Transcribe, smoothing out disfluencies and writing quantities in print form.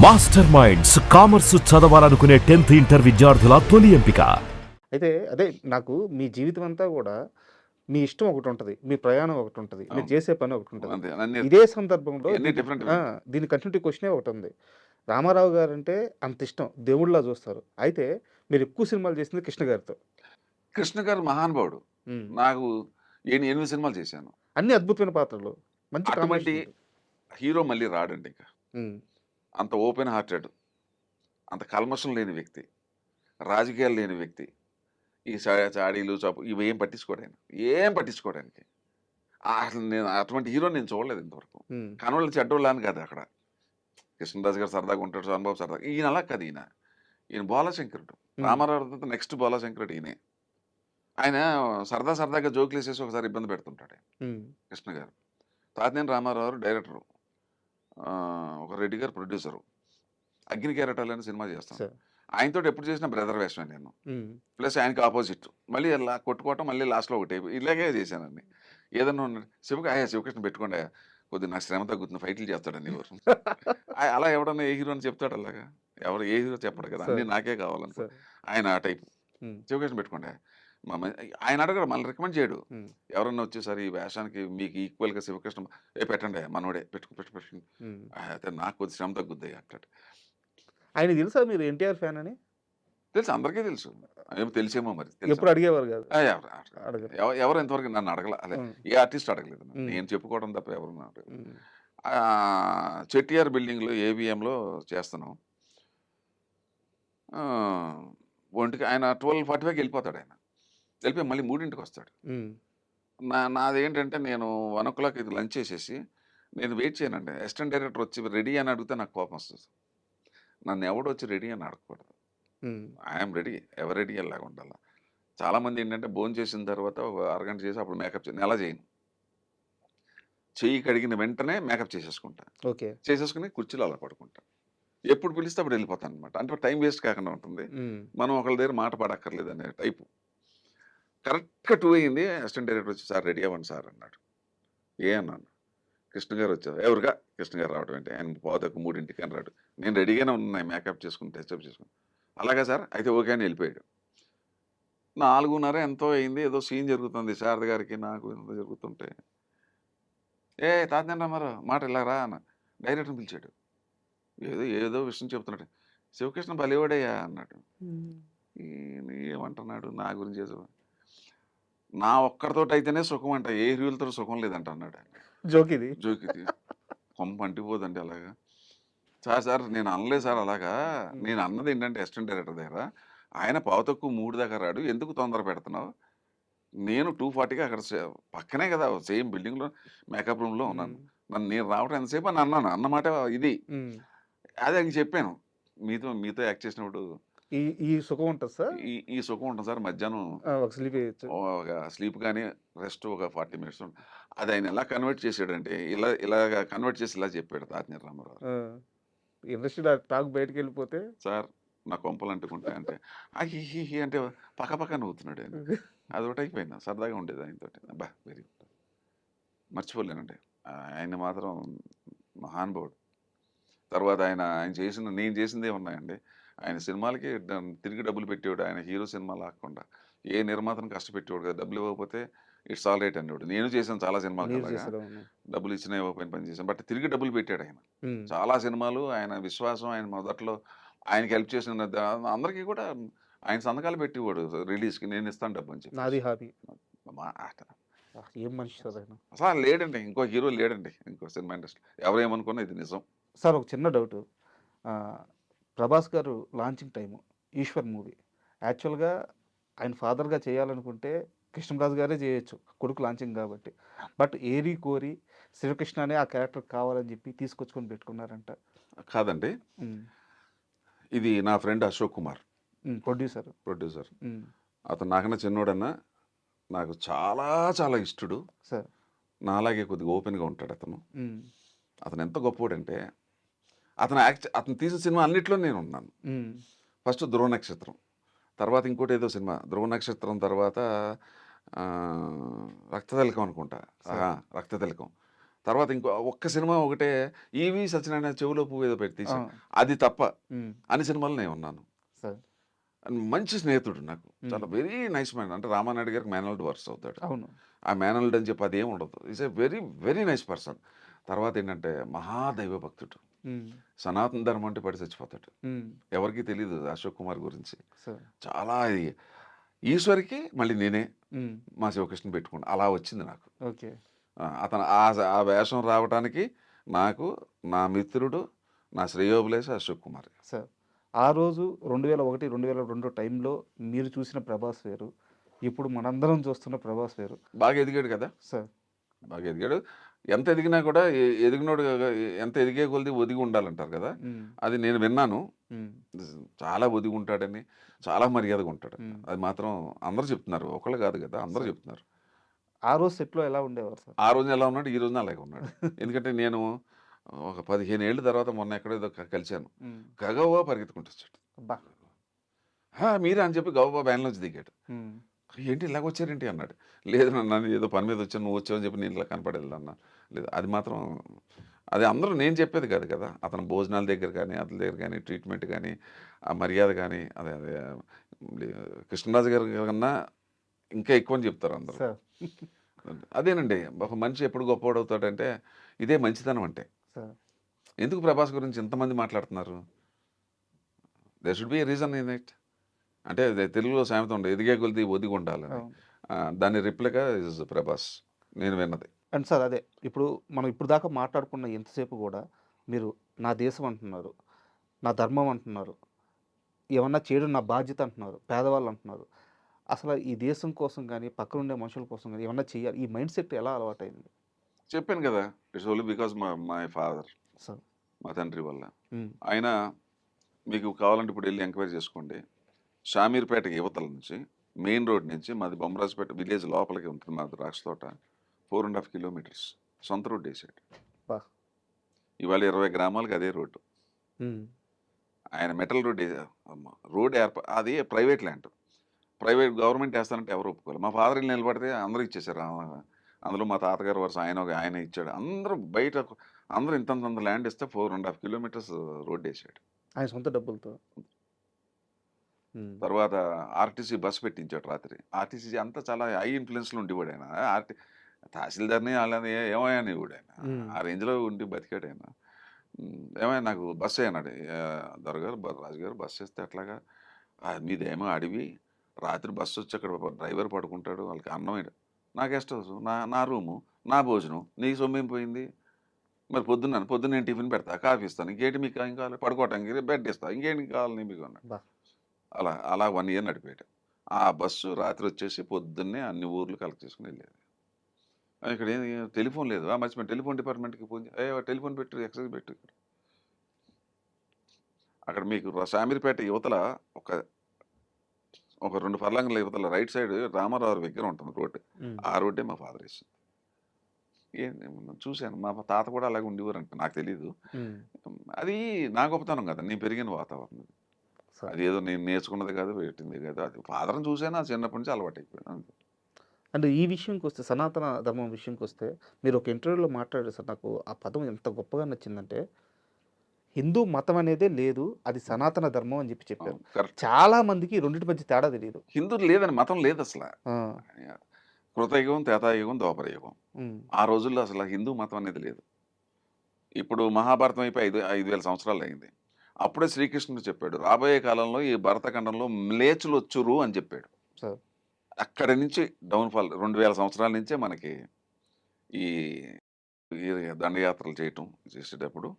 Master minds commerce చదవాలనుకునే 10th inter విద్యార్థుల తొలి ఎంపిక. అయితే అదే నాకు మీ జీవితం అంతా కూడా మీ ఇష్టం ఒకటి ఉంటది. మీ ప్రయాణం ఒకటి ఉంటది. మీరు అవును. చేసే పని ఒకటి ఉంటది. అంతే. అన్నీ ఇదే సందర్భంలో ఇయన్నీ డిఫరెంట్. దీని కంటిన్యూటీ క్వెషనే ఒకటుంది. రామారావు గారంటే అంత ఇష్టం. దేవుడిలా చూస్తారు. అయితే మీరు ఎక్కువ సినిమాలు చేసింది కృష్ణ గారితో. కృష్ణ గారు మహానుభావుడు. హ్మ్. నాకు 8 సినిమాలు చేశాను. అన్ని అద్భుతమైన పాత్రలు. మంచి అటువంటి కాంబినేషన్. హీరో మళ్ళీ రాడండి ఇంకా. హ్మ్. అంత ఓపెన్ హార్టెడ్, అంత కల్మషం లేని వ్యక్తి, రాజకీయాలు లేని వ్యక్తి. ఈ చాడీలు, ఇవేం పట్టించుకోడాయన. ఏం పట్టించుకోవడానికి. అసలు నేను అటువంటి హీరో నేను చూడలేదు ఇంతవరకు. హ్మ్. కనవాళ్ళు చెడ్డోళ్ళు అని కాదు అక్కడ. కృష్ణరాజు గారు సరదాగా ఉంటాడు, సోమబాబు సరదాగా. ఈయన అలా కాదు ఈయన. ఈయన బాలశంకరుడు. రామారావు నెక్స్ట్ బాలశంకరుడు ఈయనే. ఆయన సరదాగా జోకులు వేసేసి ఒకసారి ఇబ్బంది పెడుతుంటాడు ఆయన, హ్మ్. కృష్ణ గారు. తాతినేని రామారావు గారు డైరెక్టరు, ఒక రెడ్డి గారు ప్రొడ్యూసరు. అగ్ని కెరటాలు అనే సినిమా చేస్తాను. సరే. ఆయనతో ఎప్పుడు చేసిన బ్రదర్ వేషమే నేను. హ్మ్. ప్లస్ ఆయనకి ఆపోజిట్. మళ్ళీ ఇలా కొట్టుకోవటం, మళ్ళీ లాస్ట్లో ఒకటి ఇలాగే చేశానండి. ఏదన్నా ఉన్నాడు శివకృష్ణ పెట్టుకోండి, కొద్దిగా నాకు శ్రమ తగ్గుతుంది, ఫైట్లు చేస్తాడని ఎవరు. అలా ఎవడన్నా ఏ హీరో అని చెప్తాడు అలాగా? ఎవరు ఏ హీరో చెప్పడు కదా, అన్నీ నాకే కావాలనుకో. సరే. ఆయన ఆ టైపు. హ్మ్. శివకృష్ణ పెట్టుకోండి. ఆయన అడగడు, మళ్ళీ రికమెండ్ చేయడు. హ్మ్. ఎవరన్నా వచ్చేసరి ఈ వేషానికి మీకు ఈక్వల్గా శివకృష్ణ పెట్టండి, మనోడే పెట్టండి. హ్మ్. అయితే నాకు కొద్ది శ్రమ తగ్గుద్ది అంటాడు. ఆయనకి తెలుసా మీరు ఎన్టీఆర్ ఫ్యాన్ అని? తెలుసు, అందరికీ తెలుసు. ఏమో తెలిసేమో మరి తెలుసు. ఎప్పుడు అడిగేవారు కాదు. అడగరు. ఎవరు ఇంతవరకు నన్ను అడగల. అదే హ్మ్. ఏ ఆర్టిస్ట్ అడగలేదు నన్ను. హ్మ్. నేను చెప్పుకోవడం తప్ప ఎవరు నన్ను అడగలేదు. హ్మ్. చెట్టియార్ బిల్డింగ్లో ఏవిఎంలో చేస్తున్నాం. ఒంటికి ఆయన 12:45కి వెళ్ళిపోతాడు. ఆయన వెళ్ళిపోయి మళ్ళీ 3ంటికి వస్తాడు. హ్మ్. నాదేంటంటే నేను 1 o'clock ఇది లంచ్ చేసేసి నేను వెయిట్ చేయనండి. అసిస్టెంట్ డైరెక్టర్ వచ్చి రెడీ అని అడిగితే నాకు కోపం వస్తుంది. నన్ను ఎవడు వచ్చి రెడీ అని అడగకూడదు. హ్మ్. ఐఎమ్ రెడీ, ఎవరు రెడీ అలాగా ఉండాలి. చాలామంది ఏంటంటే భోజనం చేసిన తర్వాత ఒక అరగంట చేసి అప్పుడు మేకప్ నేను అలా చేయను. చెయ్యి కడిగిన వెంటనే మేకప్ చేసేసుకుంటా. ఓకే. చేసేసుకుని కుర్చీలో అలా పడుకుంటా. ఎప్పుడు పిలిస్తే అప్పుడు వెళ్ళిపోతాను అనమాట. అంటే టైం వేస్ట్ కాకుండా ఉంటుంది. హ్మ్. మనం ఒకళ్ళ దగ్గర మాట పడక్కర్లేదు అనే టైపు. కరెక్ట్గా 2 అయింది. అసిస్టెంట్ డైరెక్టర్ వచ్చి సార్ రెడీ అవ్వండి సార్ అన్నాడు. అన్నాను. కృష్ణ గారు వచ్చారు. ఎవరుగా కృష్ణ గారు రావడం అంటే ఆయన 2:45 అని రాడు. నేను రెడీగానే ఉన్నాయి, మేకప్ చేసుకుని టెస్టప్ చేసుకుని. అలాగా సార్ అయితే ఓకే అని వెళ్ళిపోయాడు. 4:30 ఎంతో అయింది. ఏదో సీన్ జరుగుతుంది శారద గారికి నాకు ఎంతో జరుగుతుంటే, తాతనేని రామారావు మాట ఇలా రా అన్న. డైరెక్టర్ని పిలిచాడు. ఏదో విషయం చెప్తున్నాడు. శివకృష్ణ బలివాడయ్యా అన్నాడు. ఈయన ఏమంటున్నాడు నా గురించి నా ఒక్కడితోటి అయితేనే సుఖం అంట, ఏ హీరోలతో సుఖం లేదంట అన్నాడు. జోక్ ఇది. జోకిది కొంప అంటిపోదండి అలాగా. సార్ నేను అనలేదు సార్ అలాగా. నేను అన్నది ఏంటంటే అసిస్టెంట్ డైరెక్టర్ దగ్గర ఆయన 2:15 దాకా రాడు, ఎందుకు తొందర పెడుతున్నావు? నేను 2:40కి అక్కడ పక్కనే కదా సేమ్ బిల్డింగ్లో మేకప్ రూమ్లో ఉన్నాను. నేను రావడం ఎంతసేపు అని అన్నాను. అన్నమాట ఇది. హ్మ్. అదే ఆయనకి చెప్పాను. మీతో యాక్ట్ చేసినప్పుడు ఈ ఈ సుఖం ఉంటది సార్. ఈ సుఖం ఉంటుంది సార్. మధ్యాహ్నం ఒక స్లీప్ చేయొచ్చు. ఒక స్లీప్ కానీ రెస్ట్ ఒక 40 మినిట్స్ ఉంటుంది. అది ఆయన ఎలా కన్వర్ట్ చేసాడంటే ఇలాగా కన్వర్ట్ చేసి ఇలా చెప్పాడు తాతినేని రామారావు. ఇండస్ట్రీ టాక్ బయటకు వెళ్ళిపోతే సార్ నా కొంపలు అంటుకుంటాయంటే హి అంటే పక్క నవ్వుతున్నాడు ఆయన. అదొకటి అయిపోయింది. సరదాగా ఉండేది ఆయనతో. అబ్బా వెరీ గుడ్, మర్చిపోలేనండి. ఆయన మాత్రం మహానుభావుడు. తర్వాత నేను చేసిందే ఉన్నాయండి. ఆయన సినిమాలకి తిరిగి డబ్బులు పెట్టేవాడు. ఆయన హీరో సినిమా లాక్కుండా ఏ నిర్మాతను కష్టపెట్టేవాడు కదా. డబ్బులు ఇవ్వకపోతే ఇట్స్ ఆల్ రైట్ అనేవాడు. నేను చేశాను చాలా సినిమాలు అలాగా. డబ్బులు ఇచ్చినా ఇవ్వకపోయిన పని చేశాను. బట్ తిరిగి డబ్బులు పెట్టాడు ఆయన. చాలా సినిమాలు ఆయన విశ్వాసం, ఆయన మొదట్లో ఆయనకి హెల్ప్ చేసిన అందరికీ కూడా ఆయన సంతకాలు పెట్టేవాడు రిలీజ్కి. నేను ఇస్తాను డబ్బు అని చెప్పి. నాది హాబీ. ఏం మనిషి సార్ ఆయన. అసలు లేడండి, ఇంకో హీరో లేడండి ఇంకో సినిమా ఇండస్ట్రీ. ఎవరేమనుకున్నా ఇది నిజం. సార్ ఒక చిన్న డౌట్. ప్రభాస్ గారు లాంచింగ్ టైము ఈశ్వర్ మూవీ యాక్చువల్గా ఆయన ఫాదర్గా చేయాలనుకుంటే కృష్ణరాజు గారే చేయొచ్చు, కొడుకు లాంచింగ్ కాబట్టి. బట్ ఏరి కోరి శివకృష్ణ అనే ఆ క్యారెక్టర్ కావాలని చెప్పి తీసుకొచ్చుకొని పెట్టుకున్నారంట. కాదండి, ఇది నా ఫ్రెండ్ అశోక్ కుమార్, ప్రొడ్యూసర్. అతను నాకన్నా చిన్నోడన్నా, నాకు చాలా చాలా ఇష్టడు సార్. నాలాగే కొద్దిగా ఓపెన్గా ఉంటాడు అతను. అతను ఎంత గొప్పవాడంటే అతను తీసిన సినిమా అన్నిట్లో నేను ఉన్నాను. ఫస్ట్ ధ్రువ నక్షత్రం, తర్వాత ఇంకోటి ఏదో సినిమా, ధ్రువ నక్షత్రం తర్వాత రక్తతిలకం అనుకుంటా. రక్తతిలకం తర్వాత ఇంకో ఒక్క సినిమా ఒకటే ఈవి సత్యనారాయణ చెవిలో పువ్వు ఏదో పెట్టి ఆ, తీశాను. అది తప్ప ఉమ్, అన్ని సినిమాలు నేను ఉన్నాను. సార్. అండ్ మంచి స్నేహితుడు నాకు. చాలా ఉమ్, వెరీ నైస్ మ్యాన్. అంటే రామానాయుడు గారికి మేనల్డ్ వర్స్ అవుతాడు. అవును. ఆ మేనల్డ్ అని చెప్పి అదేం ఉండదు. Is a very very nice person. తర్వాత ఏంటంటే మహాదైవ భక్తుడు. ఉమ్, సనాతన ధర్మం అంటే పడి చచ్చిపోతాడు. ఉమ్, ఎవరికీ తెలియదు అశోక్ కుమార్ గురించి. సార్. చాలా ఇది ఈశ్వరికి మళ్ళీ నేనే ఉమ్, మా శివకృష్ణ పెట్టుకున్నాను. అలా వచ్చింది నాకు. ఓకే. అతను ఆ వేషం రావడానికి నాకు నా మిత్రుడు, నా శ్రేయోభిలాషి అశోక్ కుమార్. సార్, ఆ రోజు 2001, 2002 టైంలో మీరు చూసిన ప్రభాస్ వేరు, ఇప్పుడు మనందరం చూస్తున్న ప్రభాస్ వేరు. బాగా ఎదిగాడు కదా! సార్. బాగా ఎదిగాడు. ఎంత ఎదిగినా కూడా ఎదిగినోడు ఎంత ఎదిగే కొలిది ఒదిగి ఉండాలంటారు కదా! ఉమ్, అది నేను విన్నాను. ఉమ్, చాలా ఒదిగి ఉంటాడని, చాలా మర్యాదగా ఉంటాడు. ఉమ్. అది మాత్రం అందరూ చెప్తున్నారు. ఒకళ్ళు కాదు కదా! అందరూ సార్. చెప్తున్నారు. ఆ రోజు సెట్లో ఎలా ఉండేవారు సార్? ఆ రోజున ఎలా ఉన్నాడు, ఈ రోజున అలాగే ఉన్నాడు. ఎందుకంటే నేను ఒక 15 ఏళ్ళ తర్వాత మొన్న ఎక్కడో ఏదో కలిశాను. ఉమ్, గగవ్వా పరిగెత్తుకుంటూ వచ్చాడు. అబ్బా. మీరా అని చెప్పి గబగబా వ్యాన్‌లోంచి దిగాడు. ఉమ్, ఏంటి ఇలాగ వచ్చారేంటి అన్నాడు. లేదు నాన్న ఏదో పని మీద వచ్చాను, నువ్వు వచ్చావని చెప్పి నేను ఇలా కనపడేది అన్న. లేదు అది మాత్రం అది అందరూ నేను చెప్పేది కాదు కదా! అతను భోజనాల దగ్గర కానీ, అతని దగ్గర కానీ, ట్రీట్మెంట్ కానీ, ఆ మర్యాద కానీ అదే అదే కృష్ణరాజు గారి కన్నా ఇంకా ఎక్కువ అని చెప్తారు అందరూ. సార్. అదేనండి ఒక మనిషి ఎప్పుడు గొప్పవాడవుతాడంటే ఇదే మంచితనం అంటే. సార్. ఎందుకు ప్రభాస్ గురించి ఇంతమంది మాట్లాడుతున్నారు? There should be a reason in it. అంటే తెలుగులో సామెత ఉండే ఎదిగే కొలిది ఒదిగి ఉండాలని. అవును. దాని రిప్లైగా ఇస్ ప్రభాస్ నేను విన్నది. అండ్ సార్, అదే ఇప్పుడు మనం ఇప్పుడు దాకా మాట్లాడుకున్న ఎంతసేపు కూడా మీరు నా దేశం అంటున్నారు, నా ధర్మం అంటున్నారు, ఏమన్నా చేయడం నా బాధ్యత అంటున్నారు, పేదవాళ్ళు అంటున్నారు. అసలు ఈ దేశం కోసం కానీ, పక్కన ఉండే మనుషుల కోసం కానీ ఏమన్నా చేయాలి, ఈ మైండ్ సెట్ ఎలా అలవాటైంది? చెప్పాను కదా! It's only because my father, sir. మా తండ్రి వల్ల. ఉమ్, ఆయన మీకు కావాలంటే ఇప్పుడు వెళ్ళి ఎంక్వైరీ చేసుకోండి. షామీర్పేట యువతల నుంచి మెయిన్ రోడ్ నుంచి మాది బొమ్మరాజుపేట విలేజ్ లోపలికి ఉంటుంది మా ద్రాక్ష తోట. 4.5 కిలోమీటర్స్ సొంత రోడ్డు వేసాడు. బా. ఇవాళ 20 గ్రామాలకు అదే రోడ్డు. ఉమ్, ఆయన మెటల్ రోడ్ రోడ్ అది ప్రైవేట్ ల్యాండ్. ప్రైవేట్ గవర్నమెంట్ వేస్తానంటే ఎవరు ఒప్పుకోవాలి. మా ఫాదర్ ఇల్లు నిలబడితే అందరూ ఇచ్చేసారు. అందులో మా తాతగారు వరుస ఆయన ఇచ్చాడు. అందరూ బయట అందరూ ఇంతంత ల్యాండ్ ఇస్తే 4.5 కిలోమీటర్స్ రోడ్ వేసాడు. ఆయన సొంత డబ్బులతో. ఉమ్, తర్వాత ఆర్టీసీ బస్ పెట్టించాడు రాత్రి. ఆర్టీసీ అంతా చాలా హై ఇన్ఫ్లుయెన్స్లో ఉండేవాడు ఆయన. తహసీల్దార్ని అలానే ఏమయ్యా నీవాడు ఆయన. ఉమ్, ఆ రేంజ్లో ఉండి బతికాడు ఆయన. ఏమయ్యా నాకు బస్సు అన్నాడు. దొరగారు రాజుగారు బస్సు వేస్తే ఎట్లాగా, మీదేమో అడివి, రాత్రి బస్సు వచ్చి అక్కడ డ్రైవర్ పడుకుంటాడు, వాళ్ళకి అన్నం నా గెస్ట్ హౌస్, నా రూము, నా భోజనం, నీకు సొమ్మేం పోయింది? మరి పొద్దున్న నేను టిఫిన్ పెడతా, కాఫీ ఇస్తాను, ఇంకేంటి మీకు ఏం కావాలి? పడుకోవటానికి బెడ్ ఇస్తా, ఇంకేంటి కావాలి మీకు అన్నాడు. బా. అలా 1 ఇయర్ నడిపాడు. ఆ బస్సు రాత్రి వచ్చేసి పొద్దున్నే అన్ని ఊర్లు కలెక్ట్ చేసుకుని వెళ్ళేది. ఇక్కడ ఏం టెలిఫోన్ లేదు. మర్చిపోయాను టెలిఫోన్ డిపార్ట్మెంట్కి ఫోన్ టెలిఫోన్ పెట్టు, ఎక్సైజ్ పెట్టు ఇక్కడ. అక్కడ మీకు షామీర్పేట యువతల ఒక 2 ఫర్లాంగుల యువతల రైట్ సైడ్ రామారావు విగ్రహం ఉంటుంది రోడ్డు. ఉమ్, ఆ రోడ్డే మా ఫాదర్ వేసింది. చూశాను. మా తాత కూడా అలాగే ఉండేవారంట, నాకు తెలీదు. ఉమ్, అది నా గొప్పతనం కదా, నేను పెరిగిన వాతావరణం. సార్. అది ఏదో నేను నేర్చుకున్నది కాదు, పెట్టింది కాదు. అది ఫాదర్ని చూసాను, అది చిన్నప్పటి నుంచి అలవాటు అయిపోయింది అంతే. అండ్ ఈ విషయంకి వస్తే, సనాతన ధర్మం విషయంకి వస్తే, మీరు ఒక ఇంటర్వ్యూలో మాట్లాడారు సార్, నాకు ఆ పదం ఎంత గొప్పగా నచ్చిందంటే, హిందూ మతం అనేదే లేదు, అది సనాతన ధర్మం అని చెప్పారు. కరెక్ట్. చాలా మందికి రెండింటి మధ్య తేడా తెలియదు. హిందువులు లేదని మతం లేదు అసలు. ఆ, కృతయుగం, త్రేతాయుగం, ద్వాపరయుగం. ఉమ్, ఆ రోజుల్లో అసలు హిందూ మతం అనేది లేదు. ఇప్పుడు మహాభారతం అయిపోయి 5,000 సంవత్సరాలు అయింది. అప్పుడే శ్రీకృష్ణుడు చెప్పాడు, రాబోయే కాలంలో ఈ భరతఖండంలో మ్లేచ్చులు వచ్చురు అని చెప్పాడు. సార్. అక్కడి నుంచి డౌన్ఫాల్ 2000 సంవత్సరాల నుంచే మనకి ఈ ఈ దండయాత్రలు చేసేటప్పుడు